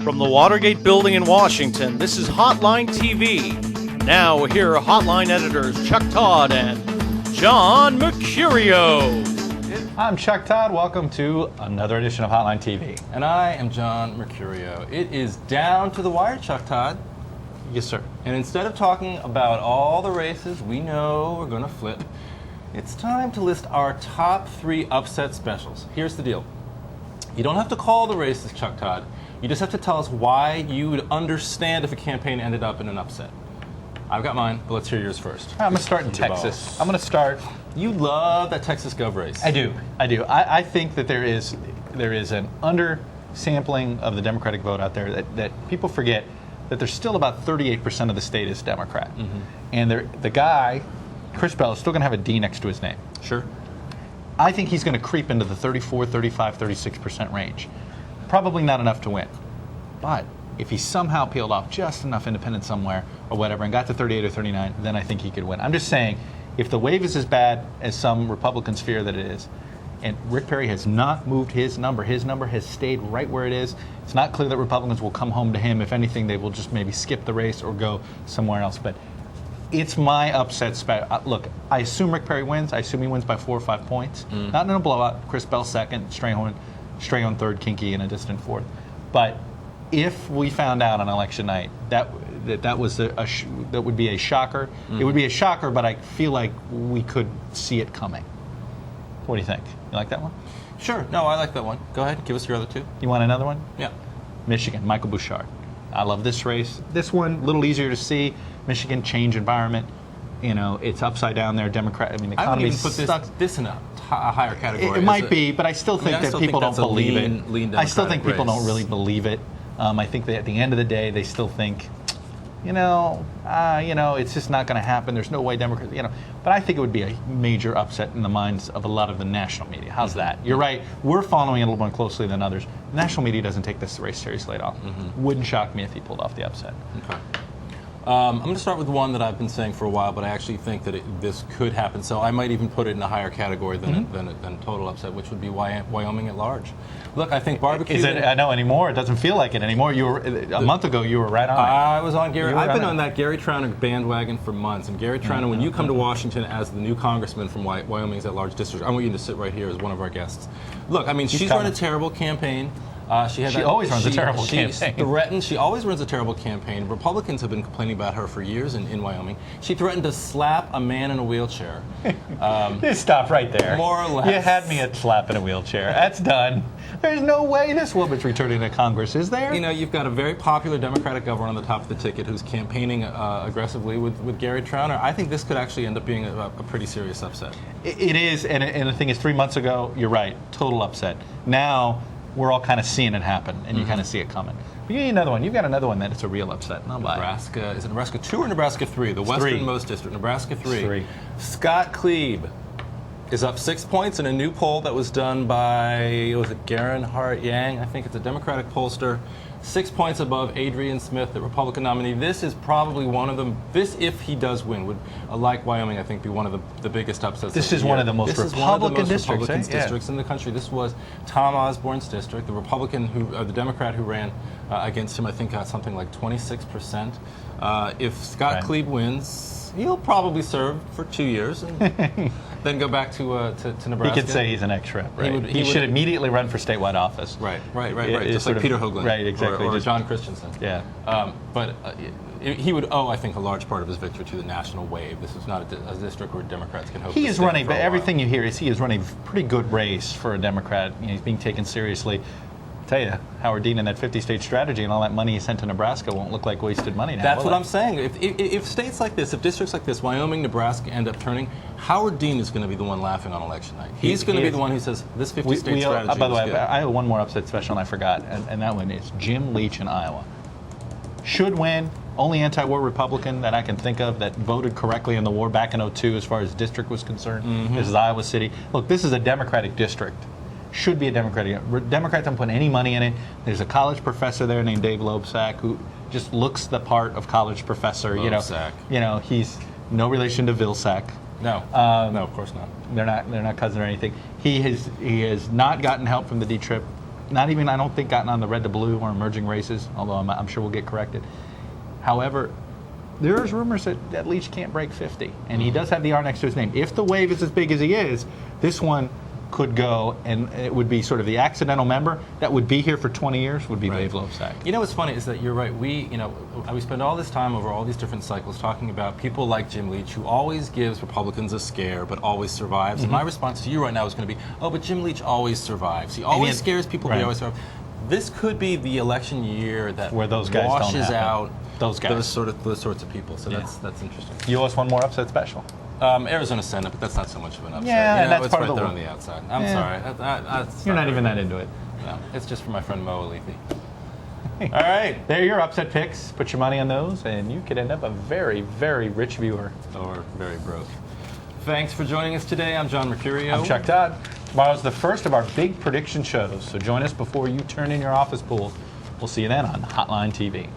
From the Watergate Building in Washington, this is Hotline TV. Now here are Hotline editors Chuck Todd and John Mercurio. I'm Chuck Todd. Welcome to another edition of Hotline TV. And I am John Mercurio. It is down to the wire, Chuck Todd. Yes, sir. And instead of talking about all the races we know we're going to flip, it's time to list our top 3 upset specials. Here's the deal. You don't have to call the races, Chuck Todd. You just have to tell us why you would understand if a campaign ended up in an upset. I've got mine, but let's hear yours first. I'm going to start in Texas. I'm going to start. You love that Texas Gov race. I do. I think that there is an undersampling of the Democratic vote out there that people forget that there's still about 38% of the state is Democrat. Mm-hmm. And the guy, Chris Bell, is still going to have a D next to his name. Sure. I think he's going to creep into the 34, 35, 36% range. Probably not enough to win. But if he somehow peeled off just enough independents somewhere or whatever and got to 38 or 39, then I think he could win. I'm just saying, if the wave is as bad as some Republicans fear that it is, and Rick Perry has not moved his number has stayed right where it is. It's not clear that Republicans will come home to him. If anything, they will just maybe skip the race or go somewhere else. But it's my upset spot. Look, I assume Rick Perry wins. I assume he wins by 4 or 5 points. Not in a blowout. Chris Bell second, Strayhorn third, Kinky in a distant fourth. But if we found out on election night that would be a shocker. It would be a shocker, but I feel like we could see it coming. What do you think? You like that one? Sure. No, I like that one. Go ahead. Give us your other 2. You want another one? Yeah. Michigan, Michael Bouchard. I love this race. This one, a little easier to see. Michigan, change environment. You know, it's upside down there. Democrat. I mean, the economy. I wouldn't even put this in a higher category. It might be, but I still think that people don't believe it. I still think people don't really believe it. I think that at the end of the day, they still think, it's just not going to happen. There's no way Democrats, But I think it would be a major upset in the minds of a lot of the national media. How's that? You're right. We're following it a little more closely than others. The national media doesn't take this race seriously at all. Wouldn't shock me if he pulled off the upset. Okay. I'm going to start with one that I've been saying for a while, but I actually think that this could happen. So I might even put it in a higher category than a total upset, which would be Wyoming at large. Look, I think barbecue. Is it? I know anymore. It doesn't feel like it anymore. A month ago, you were right on it. I was on Gary. I've been on that Gary Trauner bandwagon for months. And Gary Trauner, when you come to Washington as the new congressman from Wyoming's at large district, I want you to sit right here as one of our guests. Look, I mean, she's run a terrible campaign. She always runs a terrible campaign. She always runs a terrible campaign. Republicans have been complaining about her for years in Wyoming. She threatened to slap a man in a wheelchair. Just stop right there. More or less. You had me at slap in a wheelchair. That's done. There's no way this woman's returning to Congress, is there? You've got a very popular Democratic governor on the top of the ticket who's campaigning aggressively with Gary Trauner. I think this could actually end up being a pretty serious upset. It is, and the thing is, 3 months ago, you're right, total upset. Now, we're all kind of seeing it happen, and you kind of see it coming. But you need another one. You've got another one that it's a real upset. Nebraska. Is it Nebraska 2 or Nebraska 3? The westernmost district. Nebraska 3. Scott Klebe is up 6 points in a new poll that was done by, was it Garen Hart Yang? I think it's a Democratic pollster. 6 points above Adrian Smith, the Republican nominee. This is probably one of them. This, if he does win, would, like Wyoming, I think, be one of the biggest upsets. This is one of the most Republican districts in the country. This was Tom Osborne's district. The the Democrat who ran against him, I think, got something like 26%. If Scott Klebe wins, he'll probably serve for 2 years and then go back to Nebraska. He could say he's an ex-rep, right? He should immediately run for statewide office. Right. Just like Peter Hoagland. Right, exactly. Or John Christensen. Yeah. But he would owe, I think, a large part of his victory to the national wave. This is not a district where Democrats can hope to He is running, but everything you hear is he is running a pretty good race for a Democrat. He's being taken seriously. Tell you, Howard Dean and that 50-state strategy and all that money he sent to Nebraska won't look like wasted money now. That's what I'm saying. If states like this, if districts like this, Wyoming, Nebraska, end up turning, Howard Dean is going to be the one laughing on election night. He's going to be the one who says, this 50-state strategy by the way, good. I have one more upset special and I forgot, and that one is Jim Leach in Iowa. Should win. Only anti-war Republican that I can think of that voted correctly in the war back in 2002 as far as district was concerned. This is Iowa City. Look, this is a Democratic district. Should be a Democratic. Democrats don't put any money in it. There's a college professor there named Dave Loebsack who just looks the part of college professor. Loebsack. He's no relation to Vilsack. No, no, of course not. They're not cousins or anything. He has not gotten help from the D-Trip not even, I don't think, gotten on the red to blue or emerging races, although I'm sure we'll get corrected. However, there's rumors that Leach can't break 50, and he does have the R next to his name. If the wave is as big as he is, this one could go, and it would be sort of the accidental member that would be here for 20 years would be Dave Loebsack. You know what's funny is that you're right. We spend all this time over all these different cycles talking about people like Jim Leach, who always gives Republicans a scare but always survives. And my response to you right now is going to be, oh, but Jim Leach always survives. He always scares people, but he always survives. This could be the election year that where those guys washes out those sorts of people. So that's interesting. You owe us one more upset special. Arizona Senate, but that's not so much of an upset. Yeah, and that's it's part right of the there on the outside. I'm sorry. You're not even that into it. No, it's just for my friend Mo Alithi. All right, there are your upset picks. Put your money on those, and you could end up a very, very rich viewer. Or very broke. Thanks for joining us today. I'm John Mercurio. I'm Chuck Todd. Tomorrow's the first of our big prediction shows, so join us before you turn in your office pool. We'll see you then on Hotline TV.